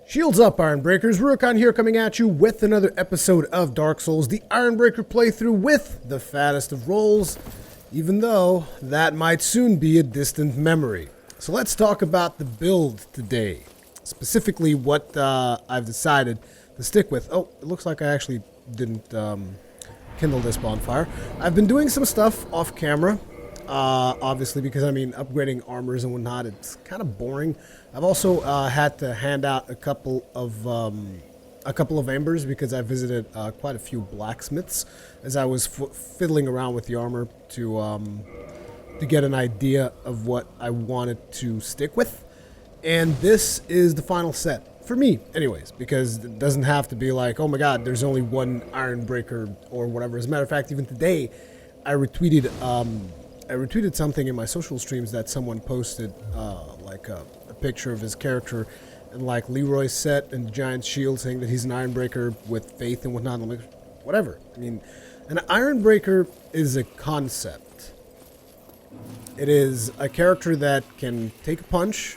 Shields up, Ironbreakers. Rurikhan here coming at you with another episode of Dark Souls, the Ironbreaker playthrough with the fattest of rolls, even though that might soon be a distant memory. So let's talk about the build today, specifically what I've decided to stick with. Oh, it looks like I actually didn't kindle this bonfire. I've been doing some stuff off camera, obviously, because I mean upgrading armors and whatnot, it's kind of boring. I've also had to hand out a couple of embers because I visited quite a few blacksmiths as I was fiddling around with the armor to get an idea of what I wanted to stick with. And this is the final set for me, anyways, because it doesn't have to be like, oh my god, there's only one Ironbreaker or whatever. As a matter of fact, even today, I retweeted something in my social streams that someone posted, like a picture of his character and like Leroy's set and the giant shield, saying that he's an Ironbreaker with faith and whatnot. I'm like, whatever. I mean, an Ironbreaker is a concept. It is a character that can take a punch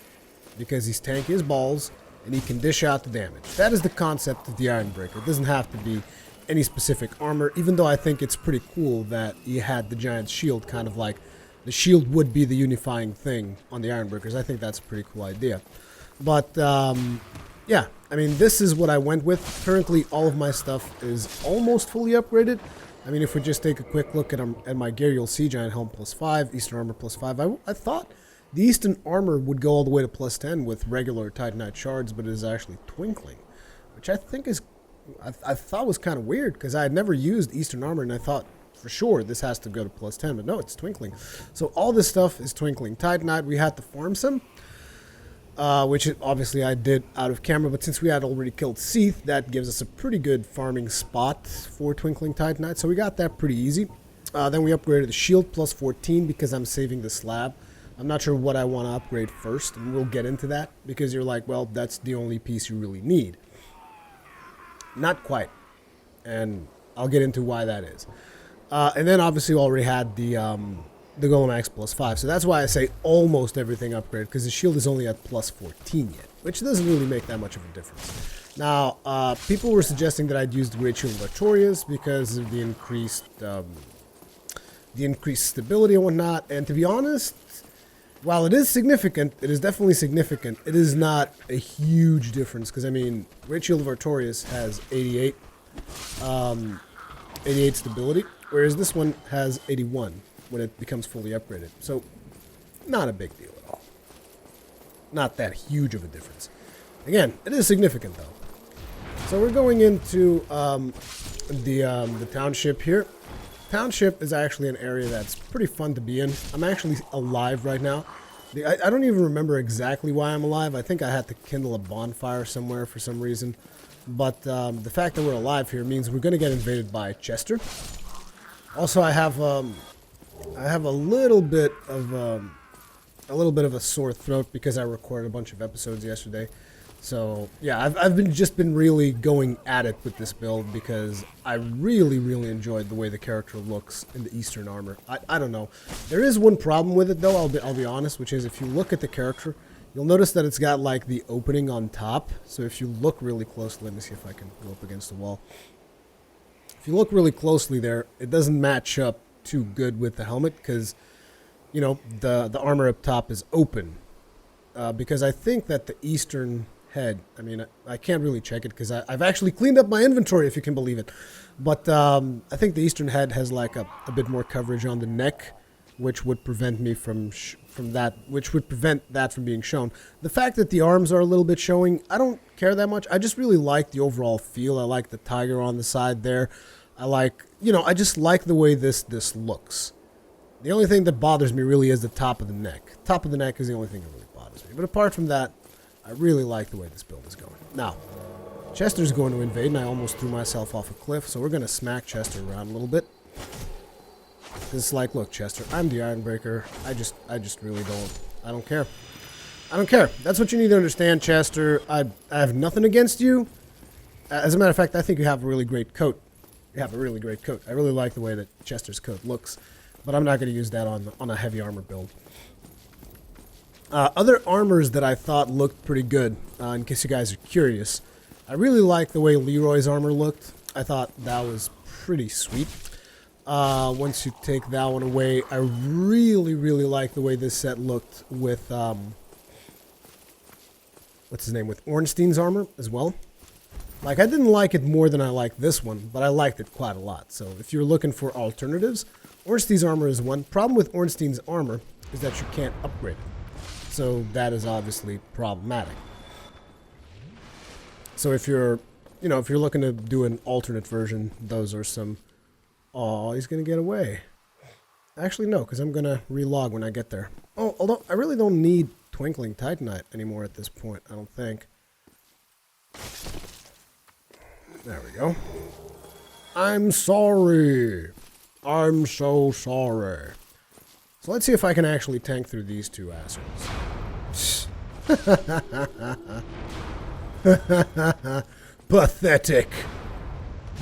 because he's tanky as balls and he can dish out the damage. That is the concept of the Ironbreaker. It doesn't have to be any specific armor, even though I think it's pretty cool that he had the giant shield, kind of like the shield would be the unifying thing on the Ironbreakers. I think that's a pretty cool idea. But, yeah, I mean, this is what I went with. Currently, all of my stuff is almost fully upgraded. I mean, if we just take a quick look at my gear, you'll see Giant Helm +5, Eastern Armor +5. I thought the Eastern Armor would go all the way to +10 with regular Titanite shards, but it is actually twinkling, which I think is, I thought was kind of weird, because I had never used Eastern Armor, and I thought, for sure, this has to go to +10, but no, it's twinkling. So all this stuff is twinkling. Titanite, we had to farm some, which obviously I did out of camera, but since we had already killed Seath, that gives us a pretty good farming spot for twinkling Titanite, so we got that pretty easy. Then we upgraded the shield +14 because I'm saving the slab. I'm not sure what I want to upgrade first, and we'll get into that, because you're like, well, that's the only piece you really need. Not quite, and I'll get into why that is. And then obviously we already had the Golem Axe +5, so that's why I say almost everything upgraded, because the shield is only at +14 yet, which doesn't really make that much of a difference. Now, people were suggesting that I'd use the Great Shield of Artorias because of the increased stability and whatnot, and to be honest, while it is significant, it is definitely significant, it is not a huge difference, because I mean, Great Shield of Artorias has 88 stability, whereas this one has 81 when it becomes fully upgraded. So, not a big deal at all. Not that huge of a difference. Again, it is significant though. So we're going into the township here. Township is actually an area that's pretty fun to be in. I'm actually alive right now. I don't even remember exactly why I'm alive. I think I had to kindle a bonfire somewhere for some reason. But the fact that we're alive here means we're going to get invaded by Chester. Also, I have a little bit of a sore throat because I recorded a bunch of episodes yesterday. So yeah, I've been really going at it with this build because I really enjoyed the way the character looks in the Eastern Armor. I don't know. There is one problem with it though. I'll be honest, which is if you look at the character, you'll notice that it's got like the opening on top. So if you look really closely, let me see if I can go up against the wall. If you look really closely there, it doesn't match up too good with the helmet because, you know, the armor up top is open. Because I think that the Eastern head, I mean, I can't really check it because I've actually cleaned up my inventory, if you can believe it. But I think the Eastern head has like a bit more coverage on the neck, which would prevent me from that from being shown. The fact that the arms are a little bit showing, I don't care that much. I just really like the overall feel. I like the tiger on the side there. I like, you know, I just like the way this looks. The only thing that bothers me really is the top of the neck. Top of the neck is the only thing that really bothers me. But apart from that, I really like the way this build is going. Now, Chester's going to invade, and I almost threw myself off a cliff, so we're going to smack Chester around a little bit. It's like, look, Chester, I'm the Ironbreaker. I just really don't care. I don't care. That's what you need to understand, Chester. I have nothing against you. As a matter of fact, I think you have a really great coat. You have a really great coat. I really like the way that Chester's coat looks, but I'm not going to use that on a heavy armor build. Other armors that I thought looked pretty good, in case you guys are curious. I really like the way Leroy's armor looked. I thought that was pretty sweet. Once you take that one away, I really, really like the way this set looked with, what's his name, with Ornstein's armor as well. Like, I didn't like it more than I liked this one, but I liked it quite a lot. So if you're looking for alternatives, Ornstein's armor is one. Problem with Ornstein's armor is that you can't upgrade it. So that is obviously problematic. So if you're, if you're looking to do an alternate version, those are some... Oh, he's going to get away. Actually, no, because I'm going to relog when I get there. Oh, although I really don't need Twinkling Titanite anymore at this point, I don't think. There we go. I'm sorry. I'm so sorry. So let's see if I can actually tank through these two assholes. Pathetic.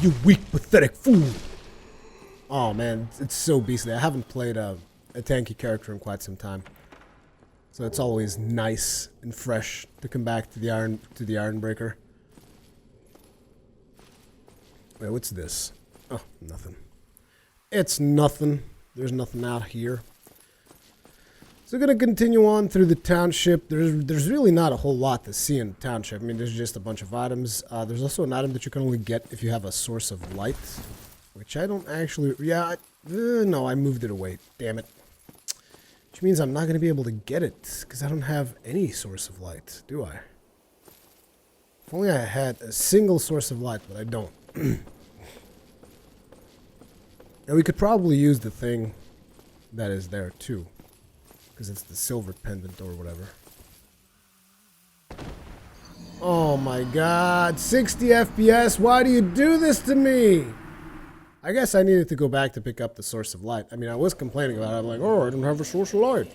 You weak, pathetic fool. Oh man, it's so beastly. I haven't played a tanky character in quite some time. So it's always nice and fresh to come back to the Ironbreaker. Wait, what's this? Oh, nothing. It's nothing. There's nothing out here. So we're going to continue on through the township. There's really not a whole lot to see in the township. I mean, there's just a bunch of items. There's also an item that you can only get if you have a source of light. Which I don't actually... Yeah, no, I moved it away. Damn it. Which means I'm not going to be able to get it. Because I don't have any source of light, do I? If only I had a single source of light, but I don't. Now we could probably use the thing that is there too, because it's the silver pendant or whatever. Oh my god, 60 FPS, why do you do this to me? I guess I needed to go back to pick up the source of light. I mean, I was complaining about it. I'm like, oh, I don't have a source of light.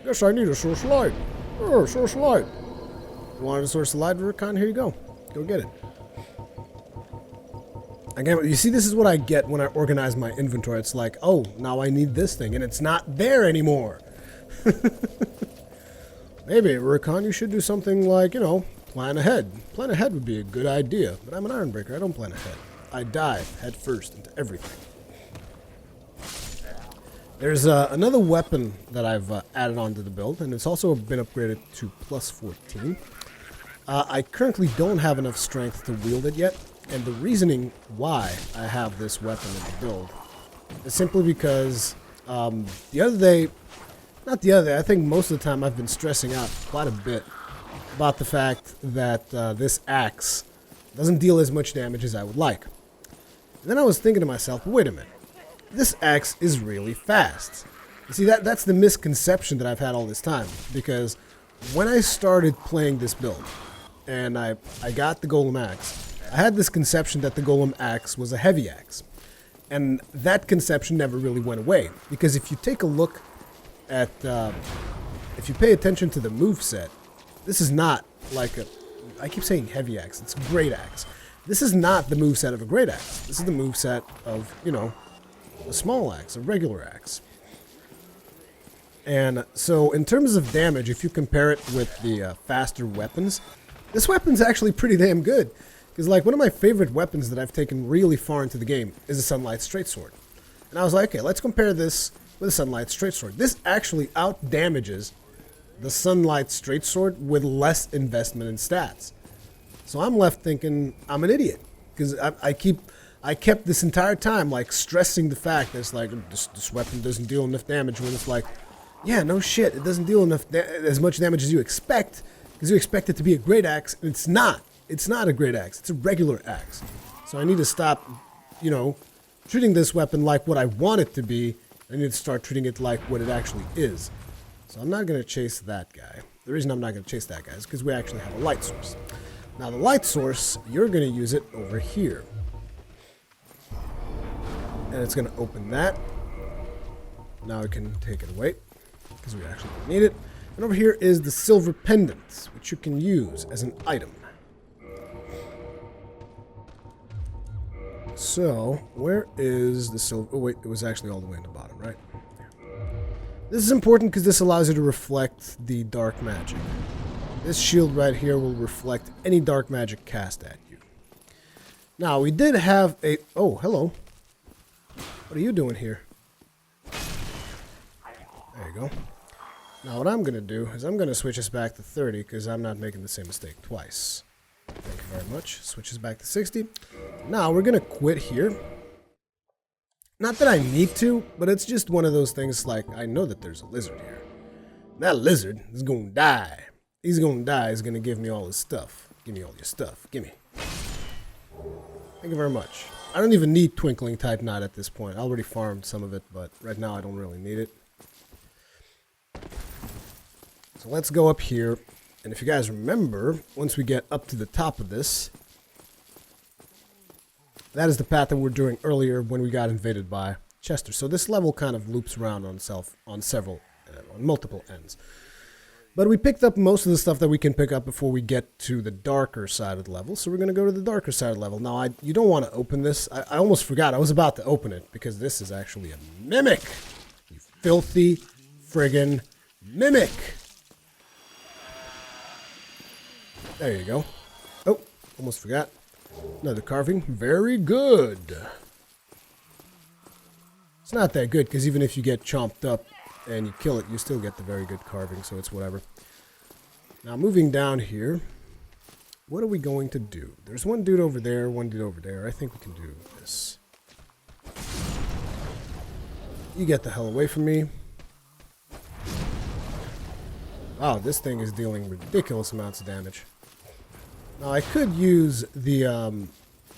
Yes, I need a source of light. Oh, source of light. You wanted a source of light, Rurikhan? Here you go. Go get it. Again, you see, this is what I get when I organize my inventory. It's like, oh, now I need this thing, and it's not there anymore. Maybe, Rurikhan, you should do something like, plan ahead. Plan ahead would be a good idea, but I'm an Ironbreaker. I don't plan ahead. I dive head first into everything. There's another weapon that I've added onto the build, and it's also been upgraded to plus 14. I currently don't have enough strength to wield it yet. And the reasoning why I have this weapon in the build is simply because the other day, I think most of the time I've been stressing out quite a bit about the fact that this axe doesn't deal as much damage as I would like. And then I was thinking to myself, wait a minute, this axe is really fast. You see, that's the misconception that I've had all this time, because when I started playing this build and I got the Golem axe, I had this conception that the Golem axe was a heavy axe. And that conception never really went away. Because if you take a look at, if you pay attention to the moveset, this is not like I keep saying heavy axe, it's a great axe. This is not the moveset of a great axe. This is the moveset of, a small axe, a regular axe. And so in terms of damage, if you compare it with the faster weapons, this weapon's actually pretty damn good. Because, like, one of my favorite weapons that I've taken really far into the game is a Sunlight Straight Sword. And I was like, okay, let's compare this with a Sunlight Straight Sword. This actually out-damages the Sunlight Straight Sword with less investment in stats. So I'm left thinking I'm an idiot. Because I kept this entire time, like, stressing the fact that it's like, this weapon doesn't deal enough damage, when it's like, yeah, no shit, it doesn't deal as much damage as you expect, because you expect it to be a great axe, and it's not. It's not a great axe. It's a regular axe. So I need to stop, treating this weapon like what I want it to be. I need to start treating it like what it actually is. So I'm not going to chase that guy. The reason I'm not going to chase that guy is because we actually have a light source. Now the light source, you're going to use it over here. And it's going to open that. Now we can take it away because we actually don't need it. And over here is the silver pendant, which you can use as an item. So, where is the silver... Oh, wait, it was actually all the way in the bottom, right? This is important because this allows you to reflect the dark magic. This shield right here will reflect any dark magic cast at you. Now, we did have a... Oh, hello. What are you doing here? There you go. Now, what I'm going to do is I'm going to switch us back to 30 because I'm not making the same mistake twice. Thank you very much. Switch us back to 60. Now, we're going to quit here. Not that I need to, but it's just one of those things like, I know that there's a lizard here. That lizard is going to die. He's going to die. He's going to give me all his stuff. Give me all your stuff. Give me. Thank you very much. I don't even need Twinkling Titanite at this point. I already farmed some of it, but right now I don't really need it. So let's go up here. And if you guys remember, once we get up to the top of this, that is the path that we were doing earlier when we got invaded by Chester. So this level kind of loops around on multiple ends. But we picked up most of the stuff that we can pick up before we get to the darker side of the level. So we're going to go to the darker side of the level. Now, you don't want to open this. I almost forgot. I was about to open it because this is actually a mimic. You filthy friggin' mimic. There you go. Oh, almost forgot. Another carving. Very good. It's not that good because even if you get chomped up and you kill it, you still get the very good carving, so it's whatever. Now, moving down here, what are we going to do? There's one dude over there, one dude over there. I think we can do this. You get the hell away from me. Wow, this thing is dealing ridiculous amounts of damage. Now, I could use the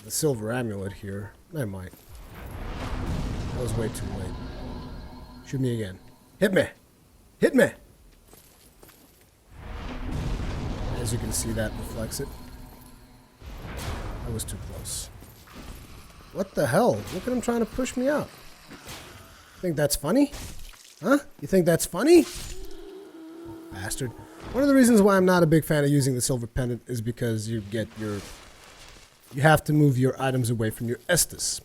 silver amulet here. I might. That was way too late. Shoot me again. Hit me! Hit me! As you can see, that reflects it. That was too close. What the hell? Look at him trying to push me out. Think that's funny? Huh? You think that's funny? Bastard. One of the reasons why I'm not a big fan of using the silver pendant is because you have to move your items away from your Estus.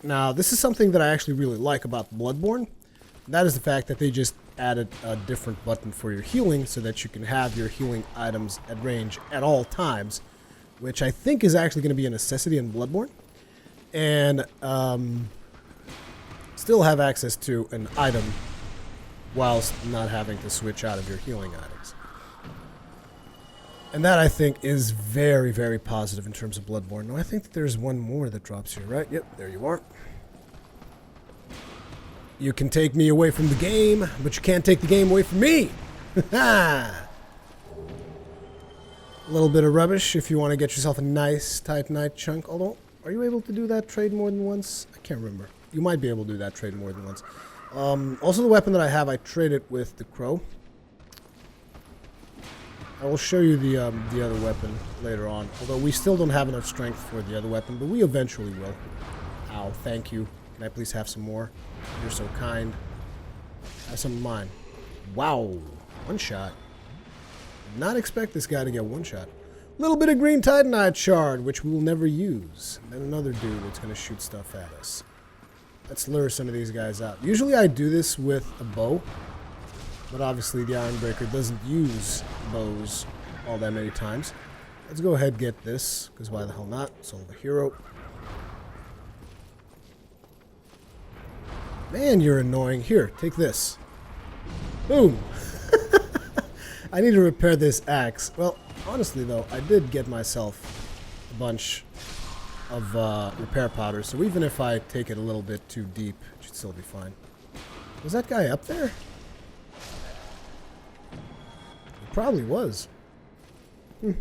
Now, this is something that I actually really like about Bloodborne. That is the fact that they just added a different button for your healing so that you can have your healing items at range at all times, which I think is actually going to be a necessity in Bloodborne. And still have access to an item whilst not having to switch out of your healing items. And that, I think, is very, very positive in terms of Bloodborne. Now, I think that there's one more that drops here, right? Yep, there you are. You can take me away from the game, but you can't take the game away from me. A little bit of rubbish if you want to get yourself a nice Titanite chunk. Although, are you able to do that trade more than once? I can't remember. You might be able to do that trade more than once. Also, the weapon that I have, I traded with the crow. I will show you the other weapon later on. Although we still don't have enough strength for the other weapon, but we eventually will. Ow, thank you. Can I please have some more? You're so kind. Have some of mine. Wow. One shot. Did not expect this guy to get one shot. Little bit of green titanite shard, which we will never use. And then another dude that's going to shoot stuff at us. Let's lure some of these guys out. Usually I do this with a bow. But obviously the Ironbreaker doesn't use bows all that many times. Let's go ahead and get this, because why the hell not? Soul of a hero. Man, you're annoying. Here, take this. Boom. I need to repair this axe. Well, honestly though, I did get myself a bunch of repair powder, so even if I take it a little bit too deep, it should still be fine. Was that guy up there? He probably was. He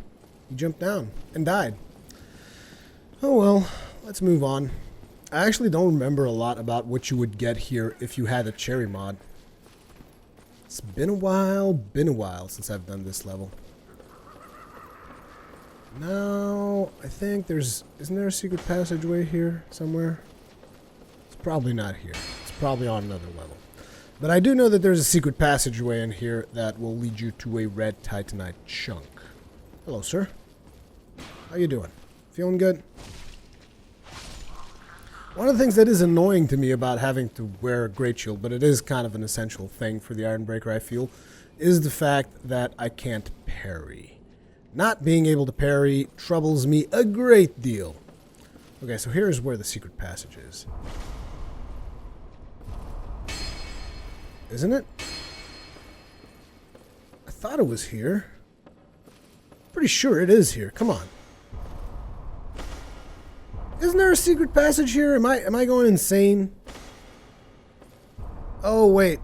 jumped down and died. Oh well, let's move on. I actually don't remember a lot about what you would get here if you had a cherry mod. It's been a while since I've done this level. Now, I think isn't there a secret passageway here somewhere? It's probably not here. It's probably on another level. But I do know that there's a secret passageway in here that will lead you to a red titanite chunk. Hello, sir. How you doing? Feeling good? One of the things that is annoying to me about having to wear a great shield, but it is kind of an essential thing for the Ironbreaker, I feel, is the fact that I can't parry. Not being able to parry troubles me a great deal. Okay, so here's where the secret passage is. Isn't it? I thought it was here. Pretty sure it is here. Come on. Isn't there a secret passage here? Am I going insane? Oh, wait.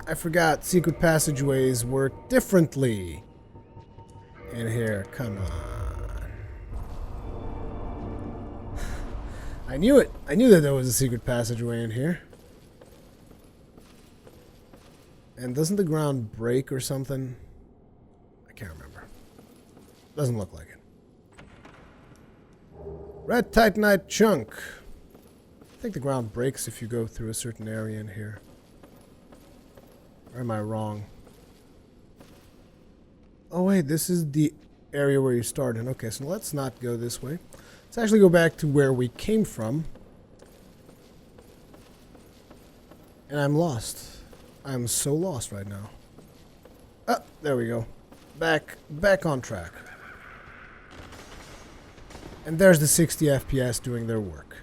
I forgot. Secret passageways work differently. In here. Come on. I knew it. I knew that there was a secret passageway in here. And doesn't the ground break or something? I can't remember. Doesn't look like it. Red Titanite chunk. I think the ground breaks if you go through a certain area in here. Or am I wrong? Oh wait, this is the area where you started. Okay, so let's not go this way. Let's actually go back to where we came from. And I'm lost. I'm so lost right now. Ah, there we go. Back on track. And there's the 60 FPS doing their work.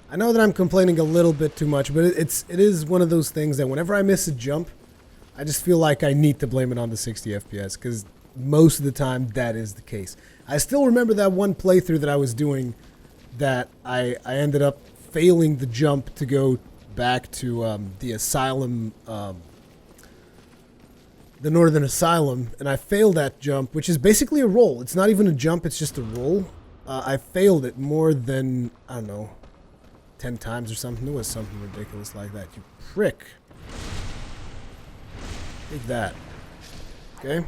I know that I'm complaining a little bit too much, but it is one of those things that whenever I miss a jump, I just feel like I need to blame it on the 60 FPS, because most of the time that is the case. I still remember that one playthrough that I was doing that I ended up failing the jump to go back to the asylum, the Northern Asylum, and I failed that jump, which is basically a roll. It's not even a jump, it's just a roll. I failed it more than, I don't know, 10 times or something. It was something ridiculous like that. You prick. Take that. Okay?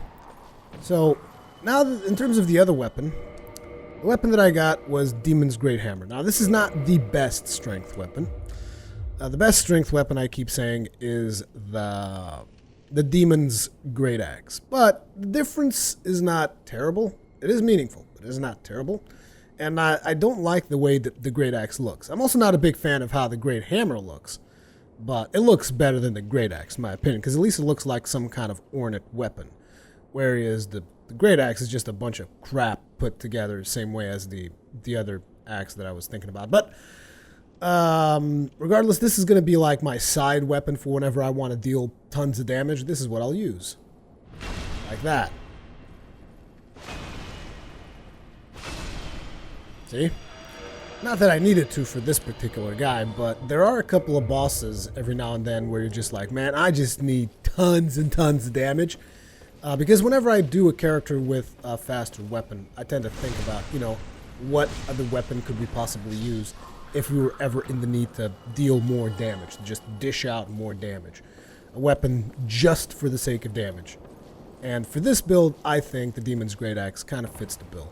So, now in terms of the other weapon, the weapon that I got was Demon's Great Hammer. Now, this is not the best strength weapon. The best strength weapon, I keep saying, is the Demon's Great Axe. But the difference is not terrible. It is meaningful, but it is not terrible. And I don't like the way that the Great Axe looks. I'm also not a big fan of how the Great Hammer looks. But it looks better than the Great Axe, in my opinion, because at least it looks like some kind of ornate weapon. Whereas the Great Axe is just a bunch of crap put together the same way as the other axe that I was thinking about. But regardless, this is going to be like my side weapon for whenever I want to deal tons of damage. This is what I'll use. Like that. See? Not that I needed to for this particular guy, but there are a couple of bosses every now and then where you're just like, man, I just need tons and tons of damage. Because whenever I do a character with a faster weapon, I tend to think about, you know, what other weapon could we possibly use if we were ever in the need to deal more damage, to just dish out more damage. A weapon just for the sake of damage. And for this build, I think the Demon's Great Axe kind of fits the bill.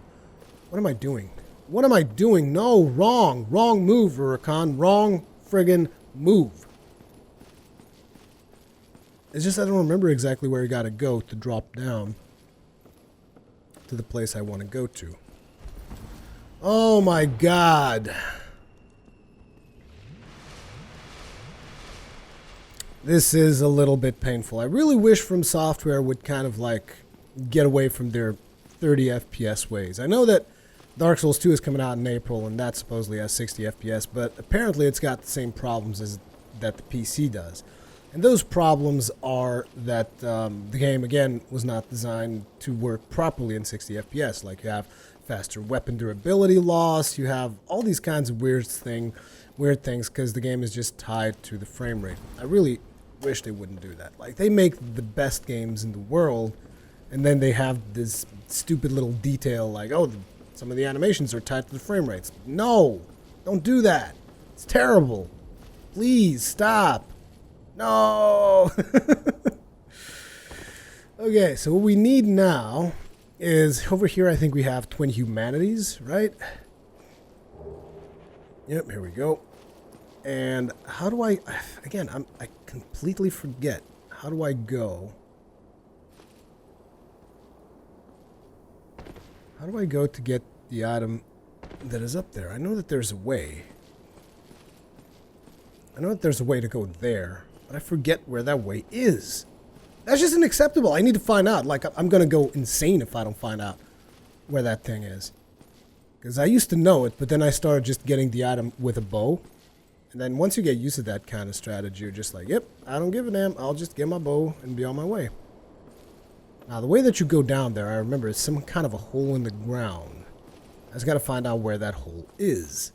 What am I doing? What am I doing? No, wrong. Wrong move, Rurikhan. Wrong friggin' move. It's just I don't remember exactly where I gotta go to drop down to the place I want to go to. Oh my god. This is a little bit painful. I really wish From Software would kind of like get away from their 30 FPS ways. I know that Dark Souls 2 is coming out in April, and that supposedly has 60 FPS, but apparently it's got the same problems as that the PC does. And those problems are that the game, again, was not designed to work properly in 60 FPS. Like, you have faster weapon durability loss, you have all these kinds of weird things, because the game is just tied to the frame rate. I really wish they wouldn't do that. Like, they make the best games in the world, and then they have this stupid little detail like, oh, some of the animations are tied to the frame rates. No! Don't do that! It's terrible! Please, stop! No! Okay, so what we need now is, over here I think we have Twin Humanities, right? Yep, here we go. And how do I, again, I completely forget. How do I go? How do I go to get the item that is up there? I know that there's a way. I know that there's a way to go there, but I forget where that way is. That's just unacceptable. I need to find out. Like, I'm going to go insane if I don't find out where that thing is. Because I used to know it, but then I started just getting the item with a bow. And then once you get used to that kind of strategy, you're just like, yep, I don't give a damn. I'll just get my bow and be on my way. Now, the way that you go down there, I remember, is some kind of a hole in the ground. I just got to find out where that hole is.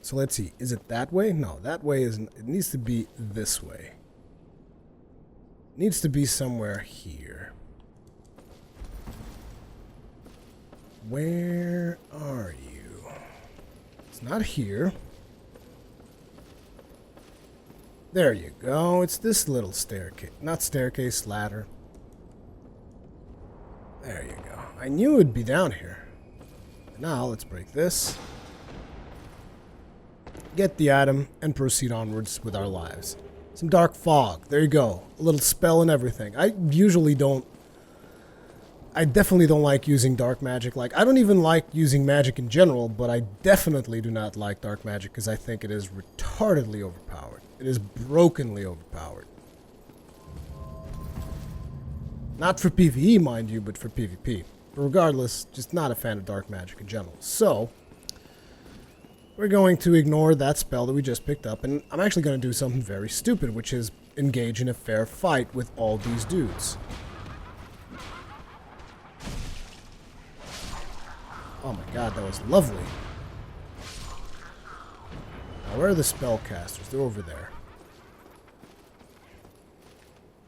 So let's see. Is it that way? No, that way isn't. It needs to be this way. It needs to be somewhere here. Where are you? It's not here. There you go. It's this little staircase. Not staircase, ladder. There you go. I knew it would be down here. Now, let's break this. Get the item, and proceed onwards with our lives. Some dark fog. There you go. A little spell and everything. I definitely don't like using dark magic. Like, I don't even like using magic in general, but I definitely do not like dark magic because I think it is retardedly overpowered. It is brokenly overpowered. Not for PvE, mind you, but for PvP. But regardless, just not a fan of dark magic in general. So, we're going to ignore that spell that we just picked up, and I'm actually going to do something very stupid, which is engage in a fair fight with all these dudes. Oh my god, that was lovely. Now, where are the spellcasters? They're over there.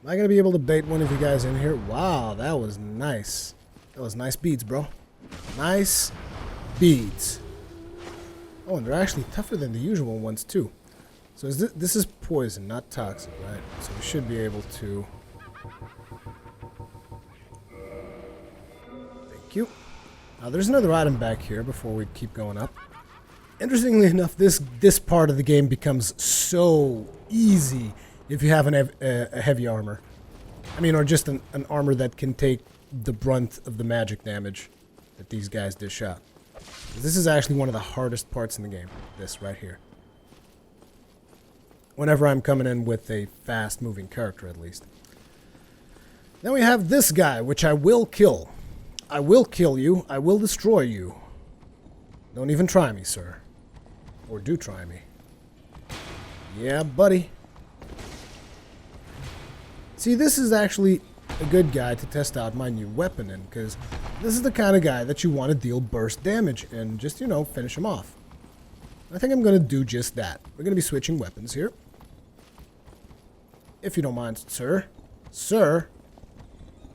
Am I going to be able to bait one of you guys in here? Wow, that was nice. That was nice beads, bro. Nice beads. Oh, and they're actually tougher than the usual ones, too. So this is poison, not toxic, right? So we should be able to... Thank you. Now, there's another item back here before we keep going up. Interestingly enough, this part of the game becomes so easy if you have a heavy armor. I mean, or just an armor that can take the brunt of the magic damage that these guys dish out. This is actually one of the hardest parts in the game, this right here. Whenever I'm coming in with a fast-moving character, at least. Then we have this guy, which I will kill. I will kill you. I will destroy you. Don't even try me, sir. Or do try me. Yeah, buddy. See, this is actually a good guy to test out my new weapon in, because this is the kind of guy that you want to deal burst damage and just, you know, finish him off. I think I'm going to do just that. We're going to be switching weapons here. If you don't mind, sir. Sir.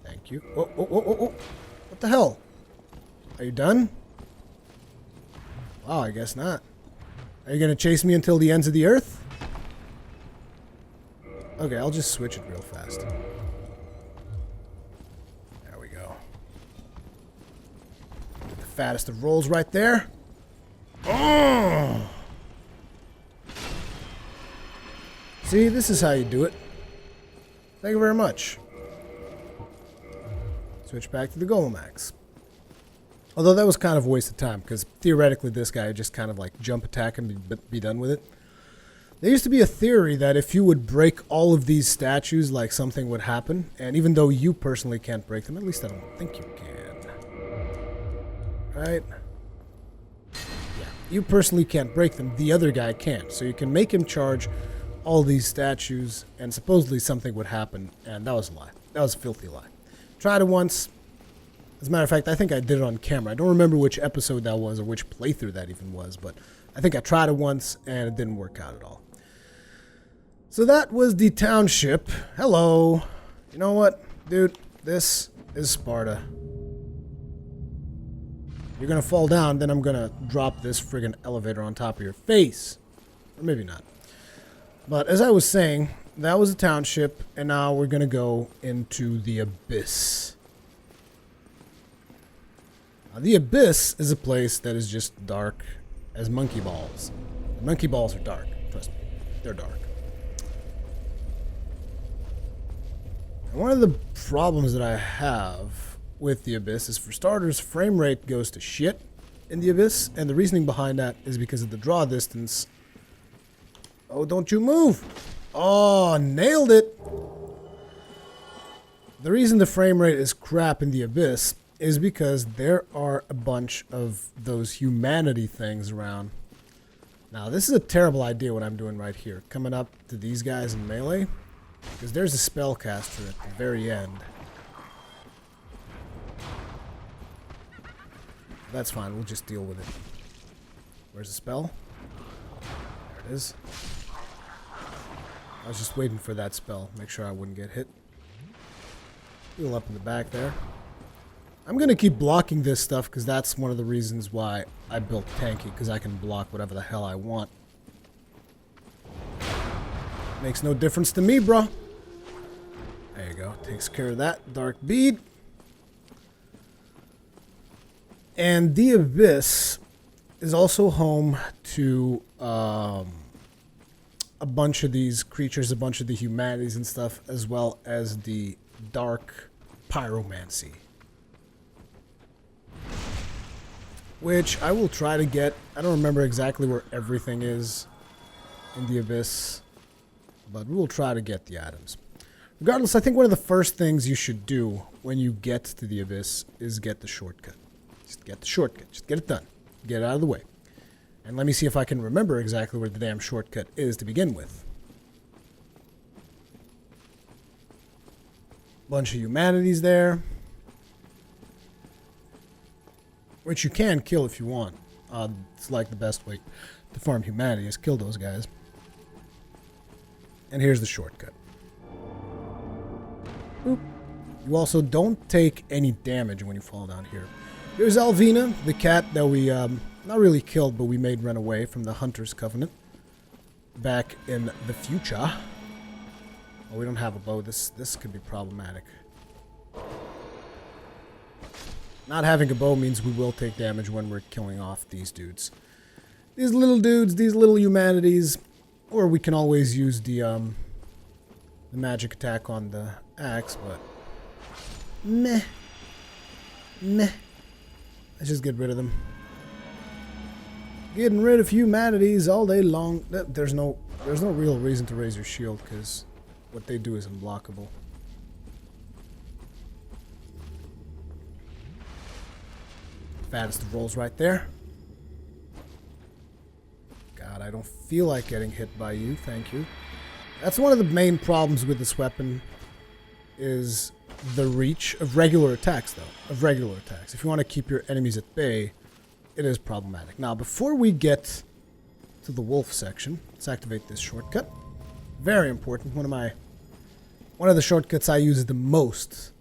Thank you. Oh, oh, oh, oh, oh. What the hell? Are you done? Wow, I guess not. Are you going to chase me until the ends of the earth? Okay, I'll just switch it real fast. There we go. The fattest of rolls right there. Oh! See, this is how you do it. Thank you very much. Switch back to the Golem Axe. Although that was kind of a waste of time, because theoretically this guy just kind of like jump attack and be done with it. There used to be a theory that if you would break all of these statues, like something would happen. And even though you personally can't break them, at least I don't think you can. Right? Yeah, you personally can't break them. The other guy can't. So you can make him charge all these statues, and supposedly something would happen. And that was a lie. That was a filthy lie. Tried it once. As a matter of fact, I think I did it on camera. I don't remember which episode that was or which playthrough that even was, but I think I tried it once and it didn't work out at all. So that was the township. Hello. You know what, dude? This is Sparta. You're gonna fall down, then I'm gonna drop this friggin' elevator on top of your face. Or maybe not. But as I was saying, that was a township, and now we're gonna go into the Abyss. Now, the Abyss is a place that is just dark as monkey balls. Monkey balls are dark, trust me. They're dark. And one of the problems that I have with the Abyss is, for starters, frame rate goes to shit in the Abyss, and the reasoning behind that is because of the draw distance. Oh, don't you move! Oh, nailed it! The reason the frame rate is crap in the Abyss is because there are a bunch of those humanity things around. Now, this is a terrible idea what I'm doing right here. Coming up to these guys in melee. Because there's a spellcaster at the very end. That's fine, we'll just deal with it. Where's the spell? There it is. I was just waiting for that spell. Make sure I wouldn't get hit. Heal up in the back there. I'm going to keep blocking this stuff because that's one of the reasons why I built tanky, because I can block whatever the hell I want. Makes no difference to me, bro. There you go. Takes care of that. Dark bead. And the Abyss is also home to a bunch of these creatures, a bunch of the humanities and stuff, as well as the dark pyromancy. Which I will try to get. I don't remember exactly where everything is in the Abyss, but we will try to get the items. Regardless, I think one of the first things you should do when you get to the Abyss is get the shortcut. Just get the shortcut. Just get it done. Get it out of the way. And let me see if I can remember exactly where the damn shortcut is to begin with. Bunch of humanities there. Which you can kill if you want. It's like the best way to farm humanity is kill those guys. And here's the shortcut. Boop. You also don't take any damage when you fall down here. Here's Alvina, the cat that we, not really killed, but we made run away from the Hunter's Covenant. Back in the future. Oh, we don't have a bow. This could be problematic. Not having a bow means we will take damage when we're killing off these dudes. These little dudes, these little humanities. Or we can always use the magic attack on the axe, but meh. Meh. Let's just get rid of them. Getting rid of humanities all day long. There's no real reason to raise your shield, because what they do is unblockable. Fattest of rolls right there. God, I don't feel like getting hit by you, thank you. That's one of the main problems with this weapon, is the reach of regular attacks, though. Of regular attacks. If you want to keep your enemies at bay, it is problematic. Now, before we get to the wolf section, let's activate this shortcut. Very important. One of the shortcuts I use the most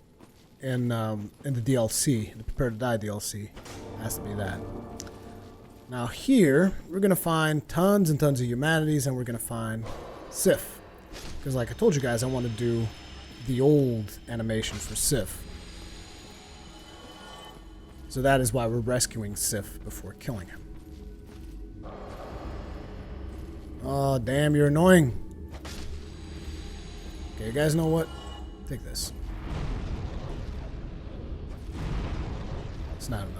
in the DLC, the Prepare to Die DLC, has to be that. Now here, we're going to find tons and tons of humanities, and we're going to find Sif. Because like I told you guys, I want to do the old animation for Sif. So that is why we're rescuing Sif before killing him. Oh, damn, you're annoying. Okay, you guys know what? Take this. It's not enough.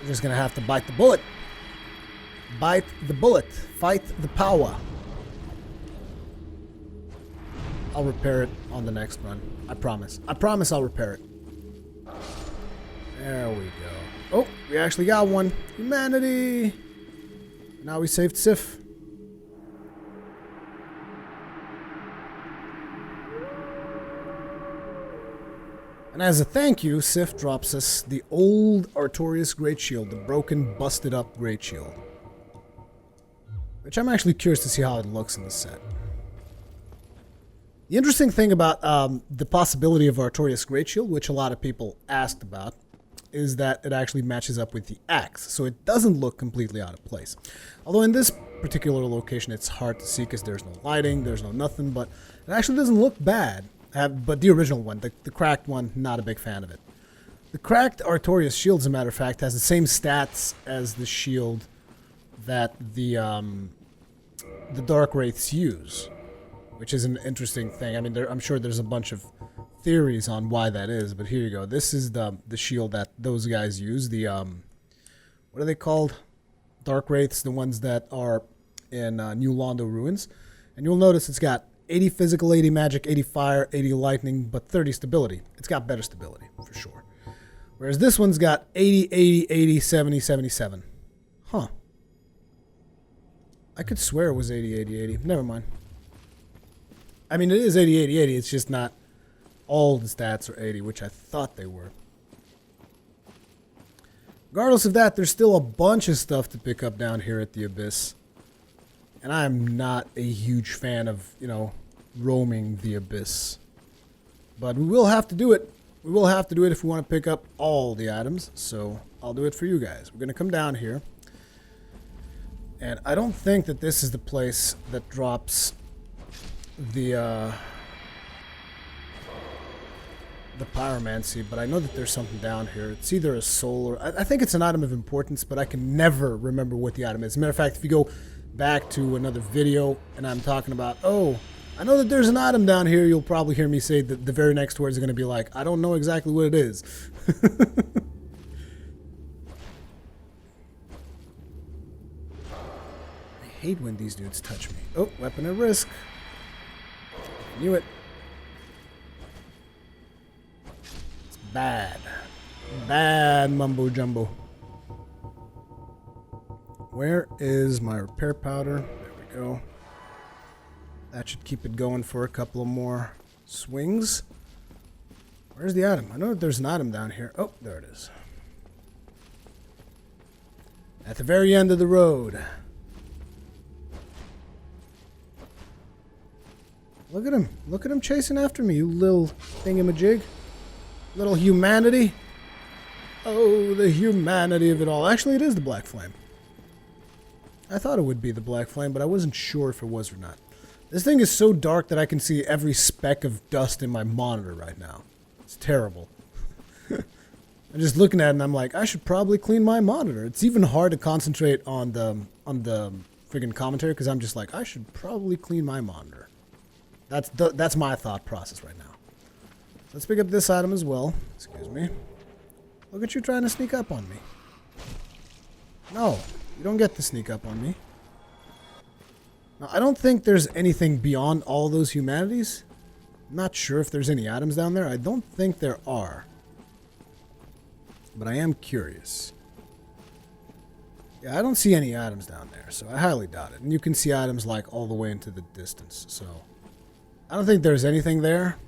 You're just gonna have to bite the bullet. Bite the bullet. Fight the power. I'll repair it on the next run. I promise. I promise I'll repair it. There we go. Oh, we actually got one. Humanity. Now we saved Sif. And as a thank you, Sif drops us the old Artorias Great Shield, the broken, busted up Great Shield. Which I'm actually curious to see how it looks in the set. The interesting thing about the possibility of Artorias Great Shield, which a lot of people asked about, is that it actually matches up with the axe, so it doesn't look completely out of place. Although in this particular location it's hard to see because there's no lighting, there's no nothing, but it actually doesn't look bad. But the original one, the cracked one, not a big fan of it. The cracked Artorias shield, as a matter of fact, has the same stats as the shield that the Dark Wraiths use, which is an interesting thing. I mean, I'm sure there's a bunch of theories on why that is, but here you go. This is the shield that those guys use. The what are they called? Dark Wraiths, the ones that are in New Londo Ruins. And you'll notice it's got 80 physical, 80 magic, 80 fire, 80 lightning, but 30 stability. It's got better stability, for sure. Whereas this one's got 80, 80, 80, 70, 77. Huh. I could swear it was 80, 80, 80. Never mind. I mean, it is 80, 80, 80. It's just not all the stats are 80, which I thought they were. Regardless of that, there's still a bunch of stuff to pick up down here at the Abyss. And I'm not a huge fan of, you know, roaming the Abyss. But we will have to do it. We will have to do it if we want to pick up all the items. So I'll do it for you guys. We're going to come down here. And I don't think that this is the place that drops the pyromancy, but I know that there's something down here. It's either a soul or... I think it's an item of importance, but I can never remember what the item is. As a matter of fact, if you go back to another video and I'm talking about, oh, I know that there's an item down here, you'll probably hear me say that the very next words are going to be like, I don't know exactly what it is. I hate when these dudes touch me. Oh, weapon at risk. I knew it. Bad. Bad mumbo jumbo. Where is my repair powder? There we go. That should keep it going for a couple of more swings. Where's the item? I know that there's an item down here. Oh, there it is. At the very end of the road. Look at him. Look at him chasing after me, you little thingamajig. Little humanity. Oh, the humanity of it all. Actually, it is the Black Flame. I thought it would be the Black Flame, but I wasn't sure if it was or not. This thing is so dark that I can see every speck of dust in my monitor right now. It's terrible. I'm just looking at it and I'm like, I should probably clean my monitor. It's even hard to concentrate on the friggin' commentary because I'm just like, I should probably clean my monitor. That's my thought process right now. Let's pick up this item as well. Excuse me. Look at you trying to sneak up on me. No, you don't get to sneak up on me. Now, I don't think there's anything beyond all those humanities. I'm not sure if there's any items down there. I don't think there are. But I am curious. Yeah, I don't see any items down there, so I highly doubt it. And you can see items like all the way into the distance, so I don't think there's anything there.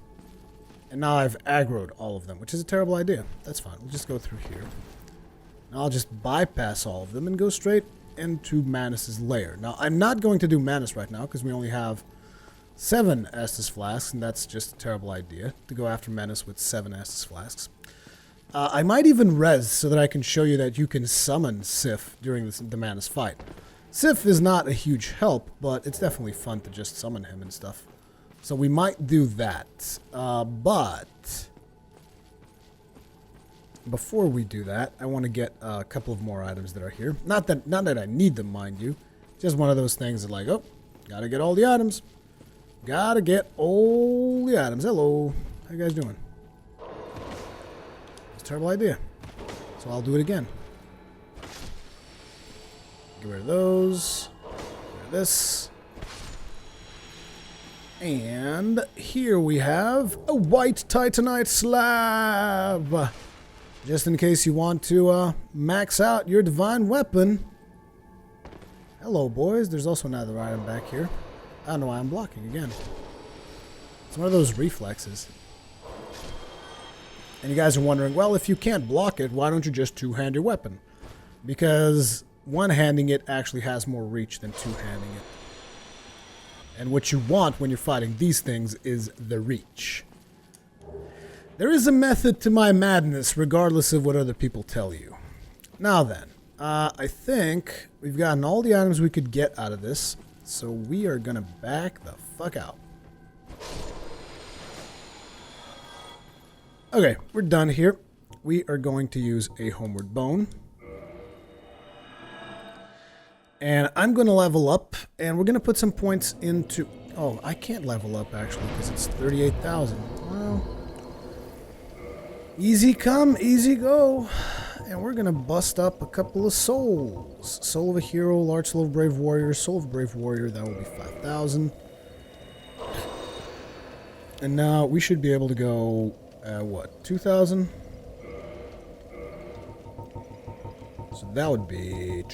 And now I've aggroed all of them, which is a terrible idea. That's fine. We'll just go through here. And I'll just bypass all of them and go straight into Manus's lair. Now, I'm not going to do Manus right now because we only have 7 Estus flasks, and that's just a terrible idea to go after Manus with 7 Estus flasks. I might even res so that I can show you that you can summon Sif during the Manus fight. Sif is not a huge help, but it's definitely fun to just summon him and stuff. So we might do that, but before we do that, I want to get a couple of more items that are here. Not that I need them, mind you. Just one of those things that like, oh, gotta get all the items. Gotta get all the items. Hello, how you guys doing? It's a terrible idea, so I'll do it again. Get rid of those. Get rid of this. And here we have a white titanite slab. Just in case you want to max out your divine weapon. Hello, boys. There's also another item back here. I don't know why I'm blocking again. It's one of those reflexes. And you guys are wondering, well, if you can't block it, why don't you just two-hand your weapon? Because one-handing it actually has more reach than two-handing it. And what you want when you're fighting these things is the reach. There is a method to my madness, regardless of what other people tell you. Now then, I think we've gotten all the items we could get out of this, so we are gonna back the fuck out. Okay, we're done here. We are going to use a homeward bone. And I'm going to level up, and we're going to put some points into... Oh, I can't level up, actually, because it's 38,000. Well, Easy come, easy go. And we're gonna bust up a couple of souls. Soul of a hero, large soul of brave warrior, soul of brave warrior, that will be 5,000. And now we should be able to go, what, 2,000? So that would be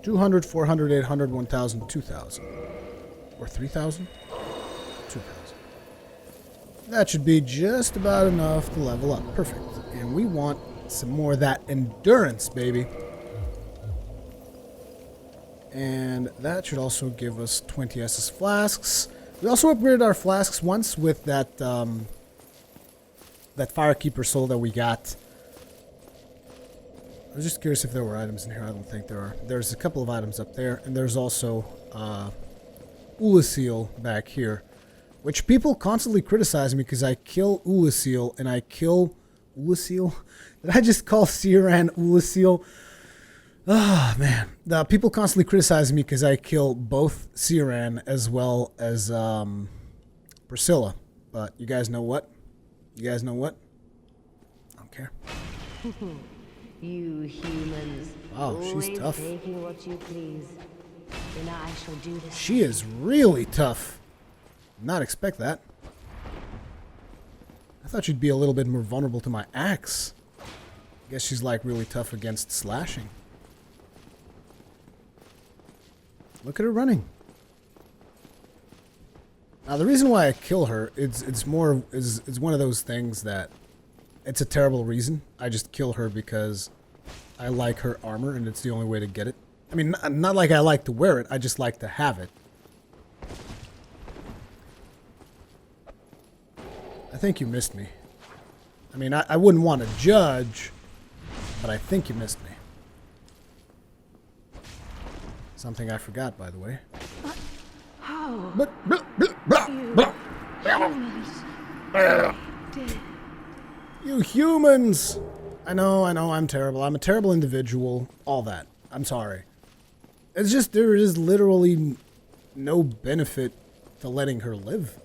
200, 400, 800, 1,000, 2,000. Or 3,000? 2,000. That should be just about enough to level up. Perfect. And we want some more of that endurance, baby. And that should also give us 20 SS flasks. We also upgraded our flasks once with that that Firekeeper soul that we got. I was just curious if there were items in here. I don't think there are. There's a couple of items up there, and there's also Ulasil back here, which people constantly criticize me because I kill Ulasil and I kill Ulasil. Did I just call Siran Ulasil? Oh, man. The people constantly criticize me because I kill both Siran as well as Priscilla. But you guys know what? You guys know what? I don't care. You humans. Wow, she's tough. Taking what you please. Then I shall do this. She is really tough. Did not expect that. I thought she'd be a little bit more vulnerable to my axe. I guess she's like really tough against slashing. Look at her running. Now the reason why I kill her, it's one of those things that it's a terrible reason. I just kill her because I like her armor and it's the only way to get it. I mean, not like I like to wear it, I just like to have it. I think you missed me. I mean, I wouldn't want to judge, but I think you missed me. Something I forgot, by the way. How? You humans! I know, I'm terrible. I'm a terrible individual. All that. I'm sorry. It's just there is literally no benefit to letting her live.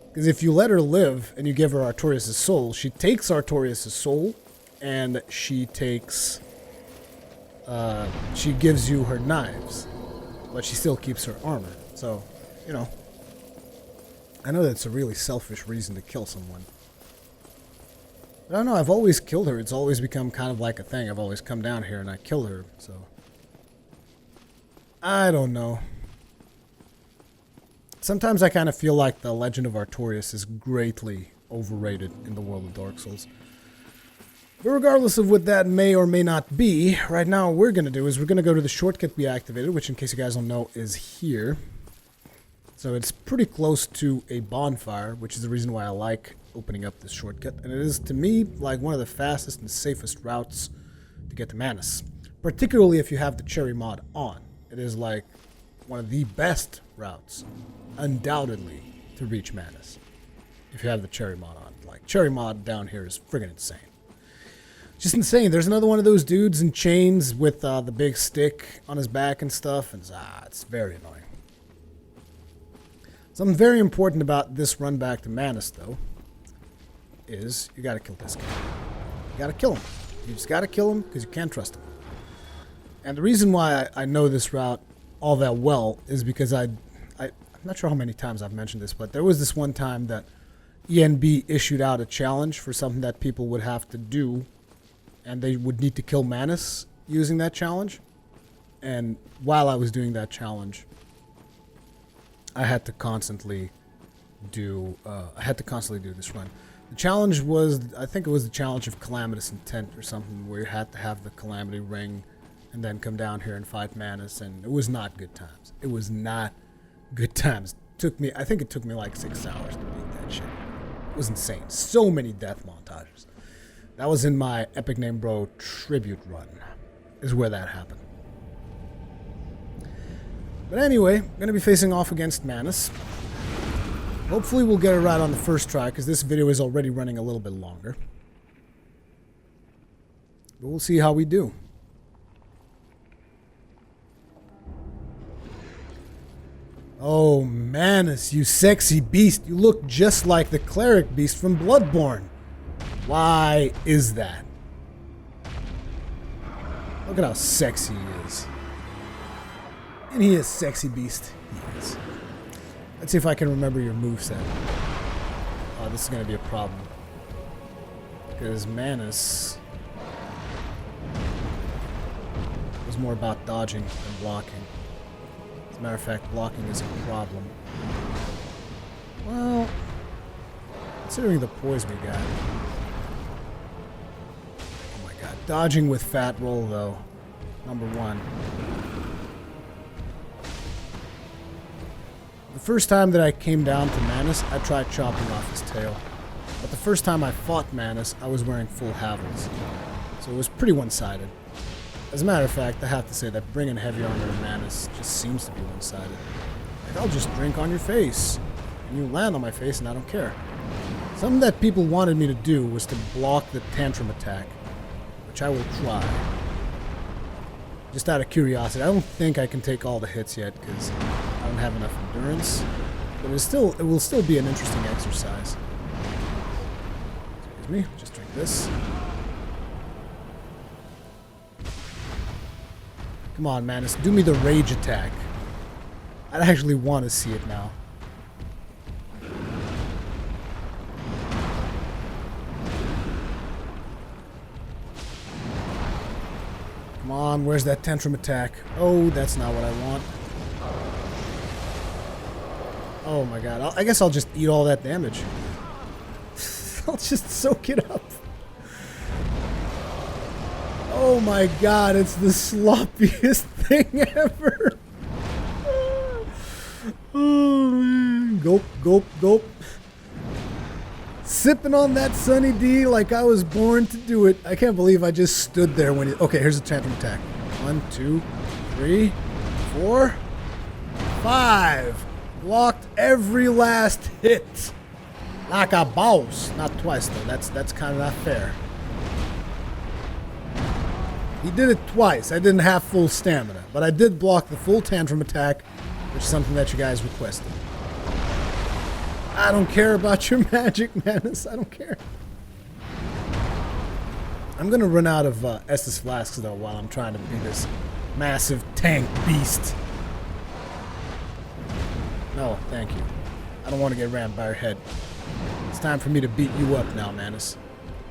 Because if you let her live and you give her Artorias' soul, she takes Artorias' soul and she takes... she gives you her knives. But she still keeps her armor. So, you know. I know that's a really selfish reason to kill someone. But I don't know, I've always killed her. It's always become kind of like a thing. I've always come down here and I kill her, so... I don't know. Sometimes I kind of feel like the Legend of Artorias is greatly overrated in the world of Dark Souls. But regardless of what that may or may not be, right now what we're going to do is we're going to go to the shortcut we activated, which in case you guys don't know is here. So it's pretty close to a bonfire, which is the reason why I like opening up this shortcut. And it is, to me, like one of the fastest and safest routes to get to Manus. Particularly if you have the cherry mod on. It is like one of the best routes, undoubtedly, to reach Manus. If you have the cherry mod on. Like, cherry mod down here is friggin' insane. Just insane. There's another one of those dudes in chains with the big stick on his back and stuff. And it's very annoying. Something very important about this run back to Manus, though, is you gotta kill this guy. You gotta kill him. You just gotta kill him because you can't trust him. And the reason why I know this route all that well is because I'm not sure how many times I've mentioned this, but there was this one time that ENB issued out a challenge for something that people would have to do, and they would need to kill Manus using that challenge. And while I was doing that challenge, I had to constantly do this run. The challenge was, I think it was the challenge of Calamitous Intent or something, where you had to have the Calamity Ring and then come down here and fight Manus, and it was not good times. It was not good times. I think it took me like 6 hours to beat that shit. It was insane. So many death montages. That was in my Epic Name Bro tribute run, is where that happened. But anyway, I'm going to be facing off against Manus. Hopefully we'll get it right on the first try, because this video is already running a little bit longer. But we'll see how we do. Oh, Manus, you sexy beast. You look just like the cleric beast from Bloodborne. Why is that? Look at how sexy he is. And he is sexy beast. He is. Let's see if I can remember your moveset. Oh, this is going to be a problem. Because Manus was more about dodging than blocking. As a matter of fact, blocking is a problem. Well, considering the poise we got. Oh my god. Dodging with fat roll, though. Number one. The first time that I came down to Manus, I tried chopping off his tail. But the first time I fought Manus, I was wearing full havels. So it was pretty one-sided. As a matter of fact, I have to say that bringing heavy armor to Manus just seems to be one-sided. Like, I'll just drink on your face. And you land on my face and I don't care. Something that people wanted me to do was to block the tantrum attack. Which I will try. Just out of curiosity. I don't think I can take all the hits yet because I don't have enough endurance. But it will still be an interesting exercise. Excuse me, just drink this. Come on, Manus, do me the rage attack. I actually want to see it now. Come on, where's that tantrum attack? Oh, that's not what I want. Oh my god, I guess I'll just eat all that damage. I'll just soak it up. Oh my god, it's the sloppiest thing ever. Oh man. Gulp, gulp, gulp. Sipping on that Sunny D like I was born to do it. I can't believe I just stood there when it... Okay, here's the tantrum attack. 1, 2, 3, 4, 5. Blocked every last hit. Like a boss. Not twice though. That's kind of not fair. He did it twice. I didn't have full stamina, but I did block the full tantrum attack, which is something that you guys requested. I don't care about your magic, Manus. I don't care. I'm gonna run out of Estus flasks though while I'm trying to be this massive tank beast. No, thank you. I don't want to get rammed by your head. It's time for me to beat you up now, Manus.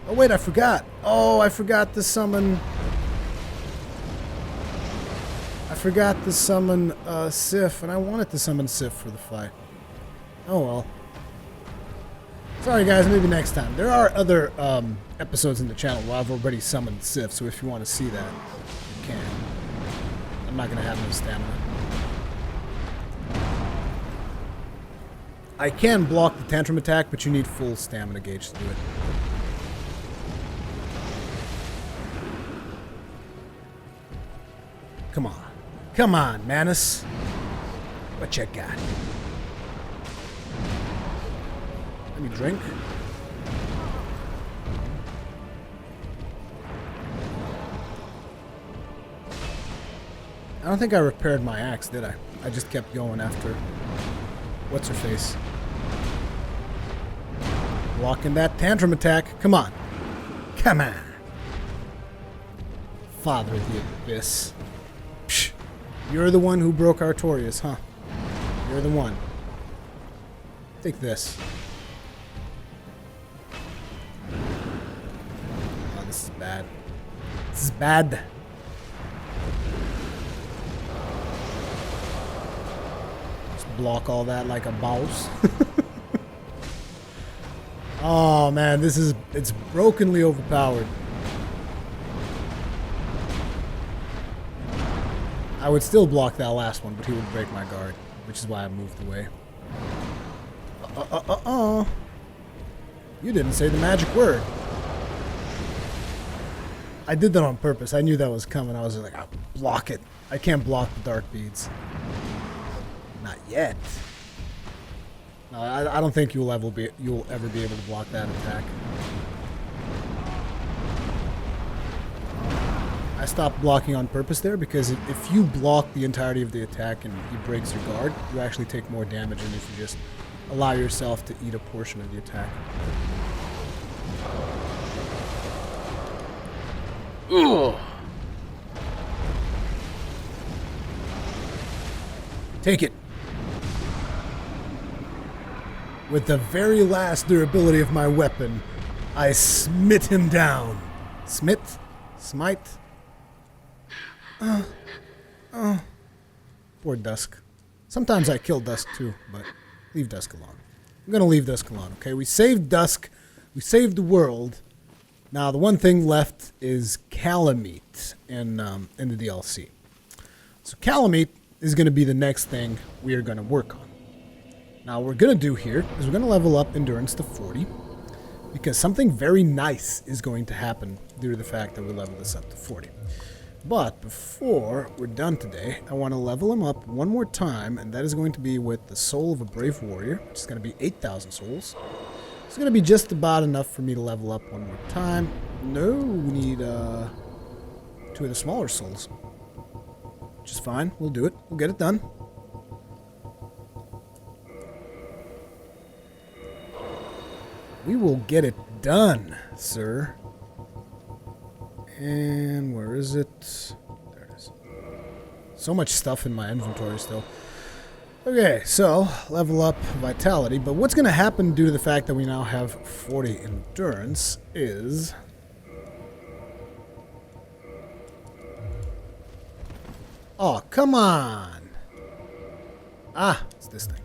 Oh wait, I forgot. Oh, I forgot to summon... Sif, and I wanted to summon Sif for the fight. Oh well. Sorry guys, maybe next time. There are other episodes in the channel where I've already summoned Sif, so if you want to see that, you can. I'm not going to have no stamina. I can block the tantrum attack, but you need full stamina gauge to do it. Come on. Come on, Manus. What you got? Let me drink. I don't think I repaired my axe, did I? I just kept going after... What's her face? Blocking that tantrum attack. Come on. Come on. Father of the Abyss. Psh. You're the one who broke Artorias, huh? You're the one. Take this. Oh, this is bad. This is bad. Just block all that like a boss. Oh man, it's brokenly overpowered. I would still block that last one, but he would break my guard, which is why I moved away. You didn't say the magic word. I did that on purpose. I knew that was coming. I was like, I'll block it. I can't block the dark beads. Not yet. No, I don't think you'll ever be able to block that attack. I stopped blocking on purpose there because if you block the entirety of the attack and he breaks your guard, you actually take more damage than if you just allow yourself to eat a portion of the attack. Ugh. Take it. With the very last durability of my weapon, I smit him down. Smite? Poor Dusk. Sometimes I kill Dusk too, but leave Dusk alone. I'm gonna leave Dusk alone, okay? We saved Dusk. We saved the world. Now, the one thing left is Calamite in the DLC. So Calamite is going to be the next thing we are going to work on. Now, what we're going to do here is we're going to level up Endurance to 40 because something very nice is going to happen due to the fact that we leveled this up to 40. But before we're done today, I want to level him up one more time, and that is going to be with the Soul of a Brave Warrior, which is going to be 8,000 souls. It's going to be just about enough for me to level up one more time. No, we need 2 of the smaller souls. Which is fine. We'll do it. We'll get it done. We will get it done, sir. And where is it? There it is. So much stuff in my inventory still. Okay, so level up Vitality. But what's going to happen due to the fact that we now have 40 Endurance is... Oh, come on. Ah, it's this thing.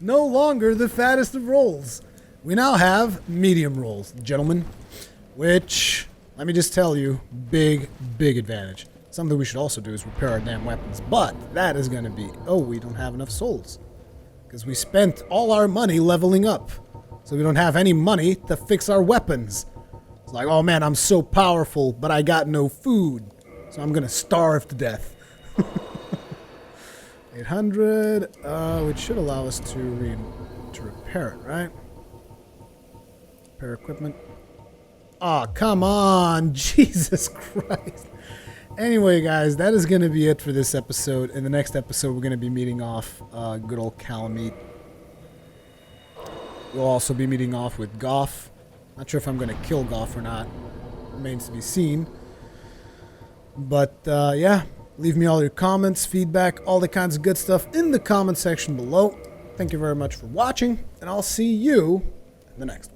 No longer the fattest of rolls. We now have medium rolls, gentlemen. Which, let me just tell you, big advantage. Something we should also do is repair our damn weapons. But that is going to be... Oh, we don't have enough souls. Because we spent all our money leveling up. So we don't have any money to fix our weapons. It's like, oh man, I'm so powerful, but I got no food. So I'm going to starve to death. 800, which should allow us to repair it, right? Repair equipment. Oh, come on. Jesus Christ. Anyway, guys, that is going to be it for this episode. In the next episode, we're going to be meeting off good old Calamite. We'll also be meeting off with Goff. Not sure if I'm going to kill Goff or not. Remains to be seen. But, yeah, leave me all your comments, feedback, all the kinds of good stuff in the comment section below. Thank you very much for watching, and I'll see you in the next one.